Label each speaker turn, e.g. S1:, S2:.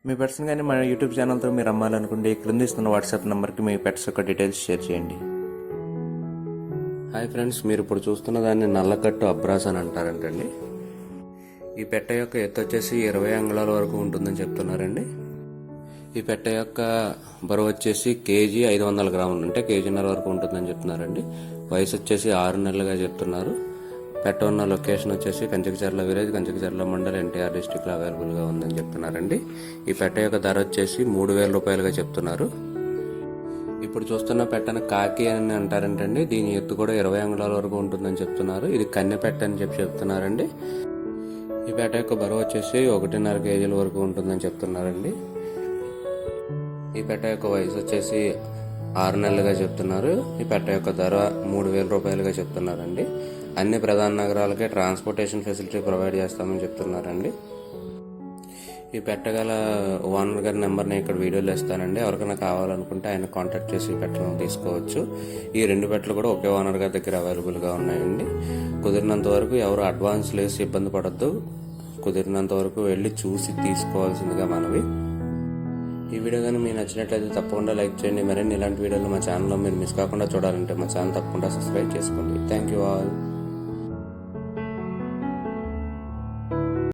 S1: మీ పెట్స్ని కానీ మన యూట్యూబ్ ఛానల్తో మీరు అమ్మాలనుకుంటే క్రింద ఇస్తున్న వాట్సాప్ నెంబర్కి మీ పెట్స్ యొక్క డీటెయిల్స్ షేర్ చేయండి. హాయ్ ఫ్రెండ్స్, మీరు ఇప్పుడు చూస్తున్న దాన్ని నల్లకట్టు అబ్రాస్ అని అంటారంటండి. ఈ పెట్ట యొక్క ఎత్తు వచ్చేసి 20 అంగుళాల వరకు ఉంటుందని చెప్తున్నారండి. ఈ పెట్ట యొక్క బరువు వచ్చేసి కేజీ 500 గ్రాములు, అంటే కేజీన్నర వరకు ఉంటుందని చెప్తున్నారండి. వయసు వచ్చేసి 6 నెలలుగా చెప్తున్నారు. పెట్ట ఉన్న లొకేషన్ వచ్చేసి కంచికచర్ల విలేజ్, కంచికచర్ల మండల్, ఎన్టీఆర్ డిస్టిక్లో అవైలబుల్గా ఉందని చెప్తున్నారండి. ఈ పెట్ట యొక్క ధర వచ్చేసి 3000 రూపాయలుగా చెప్తున్నారు. ఇప్పుడు చూస్తున్న పెట్టను కాకి అని అంటారంటండి. దీని ఎత్తు కూడా 20 అంగుళాల వరకు ఉంటుందని చెప్తున్నారు. ఇది కన్నె పెట్ట అని చెప్తున్నారండి. ఈ పెట్ట యొక్క బరువు వచ్చేసి 1.5 కేజీల వరకు ఉంటుందని చెప్తున్నారండి. ఈ పెట్ట యొక్క వయసు వచ్చేసి 6 నెలలుగా చెప్తున్నారు. ఈ పెట్ట యొక్క ధర 3000 రూపాయలుగా చెప్తున్నారండి. అన్ని ప్రధాన నగరాలకే ట్రాన్స్పోర్టేషన్ ఫెసిలిటీ ప్రొవైడ్ చేస్తామని చెప్తున్నారండి. ఈ పెట్టగల ఓనర్ గారి నెంబర్ని ఇక్కడ వీడియోలో ఇస్తానండి. ఎవరికైనా కావాలనుకుంటే ఆయన కాంటాక్ట్ చేసి పెట్టలను తీసుకోవచ్చు. ఈ 2 పెట్టలు కూడా ఒకే ఓనర్ గారి దగ్గర అవైలబుల్గా ఉన్నాయండి. కుదిరినంత వరకు ఎవరు అడ్వాన్స్ లేసి ఇబ్బంది పడద్దు. కుదిరినంత వరకు వెళ్ళి చూసి తీసుకోవాల్సిందిగా మనవి. ఈ వీడియో కానీ మీకు నచ్చినట్లయితే తప్పకుండా లైక్ చేయండి. మరిన్ని ఇలాంటి వీడియోలు మా ఛానల్లో మీరు మిస్ కాకుండా చూడాలంటే మా ఛానల్ తప్పకుండా సబ్స్క్రైబ్ చేసుకోండి. Thank you all.